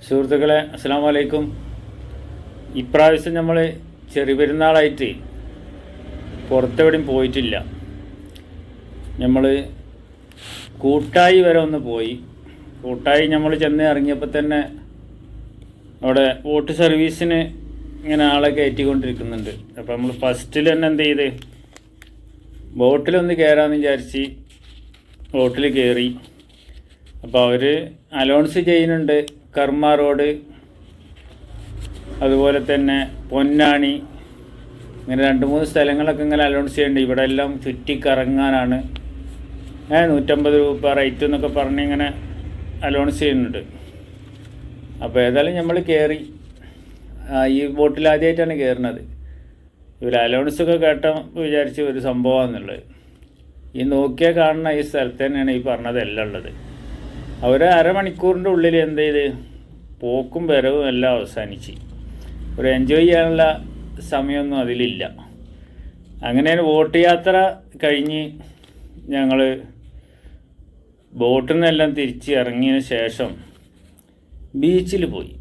സുഹൃത്തുക്കളെ, അസ്സലാമു അലൈക്കും. ഇപ്രാവശ്യം നമ്മൾ ചെറിയ പെരുന്നാളായിട്ട് പുറത്തെവിടെയും പോയിട്ടില്ല. നമ്മൾ കൂട്ടായി വരെ ഒന്ന് പോയി. കൂട്ടായി നമ്മൾ ചെന്ന് ഇറങ്ങിയപ്പോൾ തന്നെ അവിടെ ബോട്ട് സർവീസിന് ഇങ്ങനെ ആളെ കയറ്റിക്കൊണ്ടിരിക്കുന്നുണ്ട്. അപ്പോൾ നമ്മൾ ഫസ്റ്റിൽ തന്നെ എന്ത് ചെയ്ത് ബോട്ടിലൊന്ന് കയറാമെന്ന് വിചാരിച്ച് ബോട്ടിൽ കയറി. അപ്പോൾ അവർ അലോൺസ് ചെയ്യുന്നുണ്ട് കർമ്മ റോഡ്, അതുപോലെ തന്നെ പൊന്നാനി, ഇങ്ങനെ 2-3 സ്ഥലങ്ങളൊക്കെ ഇങ്ങനെ അലോൺസ് ചെയ്യുന്നുണ്ട്. ഇവിടെ എല്ലാം ചുറ്റിക്കറങ്ങാനാണ് 150 രൂപ റേറ്റ് എന്നൊക്കെ പറഞ്ഞ് ഇങ്ങനെ അലോൺസ് ചെയ്യുന്നുണ്ട്. അപ്പോൾ ഏതായാലും നമ്മൾ കയറി. ഈ ബോട്ടിൽ ആദ്യമായിട്ടാണ് കയറുന്നത്. ഇവർ അലോൺസൊക്കെ കേട്ട വിചാരിച്ച് ഒരു സംഭവമാണെന്നുള്ളത്. ഈ നോക്കിയാൽ കാണുന്ന ഈ സ്ഥലത്ത് തന്നെയാണ് ഈ പറഞ്ഞതെല്ലാം ഉള്ളത്. അവർ അരമണിക്കൂറിൻ്റെ ഉള്ളിൽ എന്ത് ചെയ്ത് പോക്കും വരവും എല്ലാം അവസാനിച്ച് ഒരു എൻജോയ് ചെയ്യാനുള്ള സമയമൊന്നും അതിലില്ല. അങ്ങനെ ബോട്ട് യാത്ര കഴിഞ്ഞ് ഞങ്ങൾ ബോട്ടിൽ നിന്നെല്ലാം തിരിച്ച് ഇറങ്ങിയതിന് ശേഷം ബീച്ചിൽ പോയി.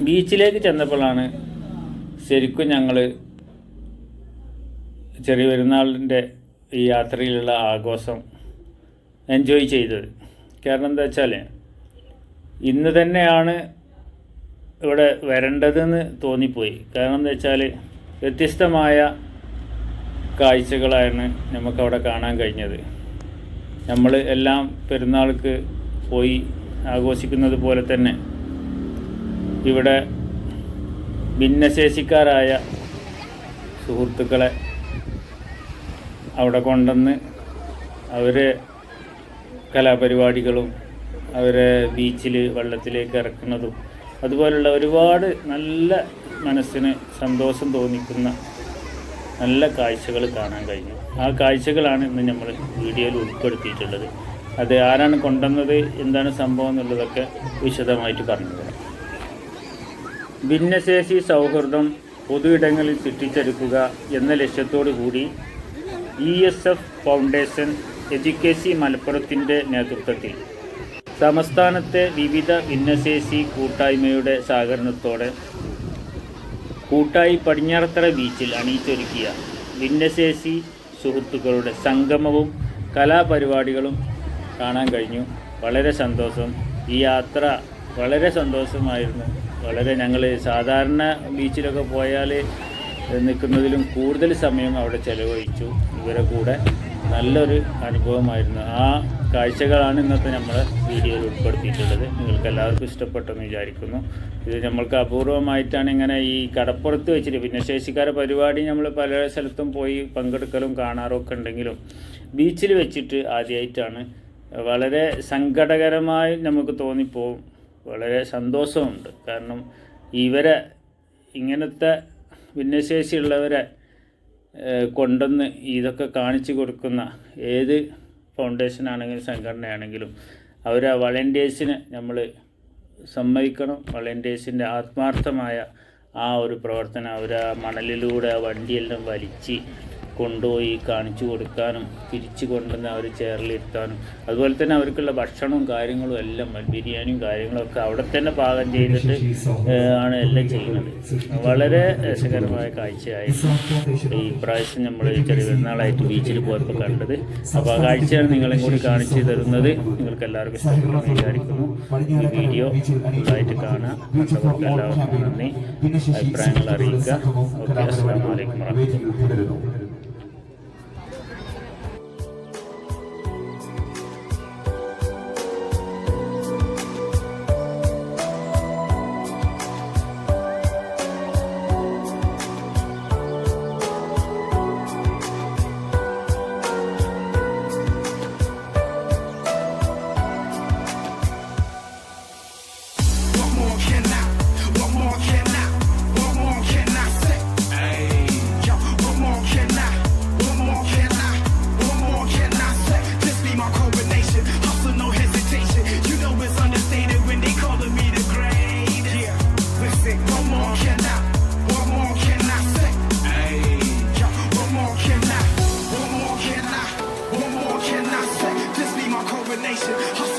ബീച്ചിലേക്ക് ചെന്നപ്പോഴാണ് ശരിക്കും ഞങ്ങൾ ചെറിയ പെരുന്നാളിൻ്റെ ഈ യാത്രയിലുള്ള ആഘോഷം എൻജോയ് ചെയ്തത്. കാരണം എന്താ വെച്ചാൽ ഇന്ന് തന്നെയാണ് ഇവിടെ വരേണ്ടതെന്ന് തോന്നിപ്പോയി. കാരണം എന്താ വെച്ചാൽ വ്യത്യസ്തമായ കാഴ്ചകളാണ് നമുക്കവിടെ കാണാൻ കഴിഞ്ഞത്. നമ്മൾ എല്ലാം പെരുന്നാൾക്ക് പോയി ആഘോഷിക്കുന്നത് പോലെ തന്നെ ഇവിടെ ഭിന്നശേഷിക്കാരായ സുഹൃത്തുക്കളെ അവിടെ കൊണ്ടുവന്ന് അവരെ കലാപരിപാടികളും അവരെ ബീച്ചിൽ വെള്ളത്തിലേക്ക് ഇറക്കുന്നതും അതുപോലുള്ള ഒരുപാട് നല്ല മനസ്സിന് സന്തോഷം തോന്നിക്കുന്ന നല്ല കാഴ്ചകൾ കാണാൻ കഴിഞ്ഞു. ആ കാഴ്ചകളാണ് ഇന്ന് നമ്മൾ വീഡിയോയിൽ ഉൾപ്പെടുത്തിയിട്ടുള്ളത്. അത് ആരാണ് കൊണ്ടുവന്നത്, എന്താണ് സംഭവം എന്നുള്ളതൊക്കെ വിശദമായിട്ട് പറഞ്ഞു തരാം. ഭിന്നശേഷി സൗഹൃദം പൊതു ഇടങ്ങളിൽ ചുറ്റിച്ചെടുക്കുക എന്ന ലക്ഷ്യത്തോടു കൂടി ESF ഫൗണ്ടേഷൻ എഡ്യൂക്കേസി മലപ്പുറത്തിൻ്റെ നേതൃത്വത്തിൽ സംസ്ഥാനത്തെ വിവിധ ഭിന്നശേഷി കൂട്ടായ്മയുടെ സഹകരണത്തോടെ കൂട്ടായി പടിഞ്ഞാറത്തറ ബീച്ചിൽ അണിയിച്ചൊരുക്കിയ ഭിന്നശേഷി സുഹൃത്തുക്കളുടെ സംഗമവും കലാപരിപാടികളും കാണാൻ കഴിഞ്ഞു. വളരെ സന്തോഷം. ഈ യാത്ര വളരെ സന്തോഷമായിരുന്നു. ഞങ്ങൾ സാധാരണ ബീച്ചിലൊക്കെ പോയാൽ നിൽക്കുന്നതിലും കൂടുതൽ സമയം അവിടെ ചിലവഴിച്ചു. ഇവരെ കൂടെ നല്ലൊരു അനുഭവമായിരുന്നു. ആ കാഴ്ചകളാണ് ഇന്നത്തെ നമ്മൾ വീഡിയോയിൽ ഉൾപ്പെടുത്തിയിട്ടുള്ളത്. നിങ്ങൾക്ക് എല്ലാവർക്കും ഇഷ്ടപ്പെട്ടെന്ന് വിചാരിക്കുന്നു. ഇത് നമ്മൾക്ക് അപൂർവമായിട്ടാണ് ഇങ്ങനെ ഈ കടപ്പുറത്ത് വെച്ചിട്ട് ഭിന്നശേഷിക്കാരുടെ പരിപാടി നമ്മൾ പല സ്ഥലത്തും പോയി പങ്കെടുക്കലും കാണാറൊക്കെ ഉണ്ടെങ്കിലും ബീച്ചിൽ വെച്ചിട്ട് ആദ്യമായിട്ടാണ്. വളരെ സങ്കടകരമായി നമുക്ക് തോന്നിപ്പോവും. വളരെ സന്തോഷമുണ്ട്. കാരണം ഇവരെ ഇങ്ങനത്തെ ഭിന്നശേഷിയുള്ളവരെ കൊണ്ടുവന്ന് ഇതൊക്കെ കാണിച്ചു കൊടുക്കുന്ന ഏത് ഫൗണ്ടേഷനാണെങ്കിലും സംഘടനയാണെങ്കിലും അവർ ആ വളണ്ടിയേഴ്സിനെ നമ്മൾ സമ്മതിക്കണം. വളണ്ടിയേഴ്സിൻ്റെ ആത്മാർത്ഥമായ ആ ഒരു പ്രവർത്തനം, അവർ ആ മണലിലൂടെ ആ വണ്ടിയെല്ലാം വലിച്ച് കൊണ്ടുപോയി കാണിച്ചു കൊടുക്കാനും തിരിച്ചു കൊണ്ടുവന്ന് അവർ ചെയറിലിരുത്താനും അതുപോലെ തന്നെ അവർക്കുള്ള ഭക്ഷണവും കാര്യങ്ങളും എല്ലാം ബിരിയാണിയും കാര്യങ്ങളൊക്കെ അവിടെ തന്നെ പാകം ചെയ്തിട്ട് ആണ് എല്ലാം ചെയ്യുന്നത്. വളരെ രസകരമായ കാഴ്ചയായിരുന്നു ഈ പ്രാവശ്യം നമ്മൾ ചെറിയ പെരുന്നാളായിട്ട് ബീച്ചിൽ പോയപ്പോൾ കണ്ടത്. അപ്പോൾ ആ കാഴ്ചയാണ് നിങ്ങളെയും കൂടി കാണിച്ചു തരുന്നത്. നിങ്ങൾക്ക് എല്ലാവർക്കും ഇഷ്ടപ്പെടുമെന്ന് വിചാരിക്കുന്നു. ഈ വീഡിയോ ഫുള്ളായിട്ട് കാണാം. എല്ലാവർക്കും നന്ദി. അഭിപ്രായങ്ങൾ അറിയിക്കുക. ഓക്കെ, അസ്സലാമു അലൈക്കും വറഹ്മത്തുള്ളാഹി. Nation.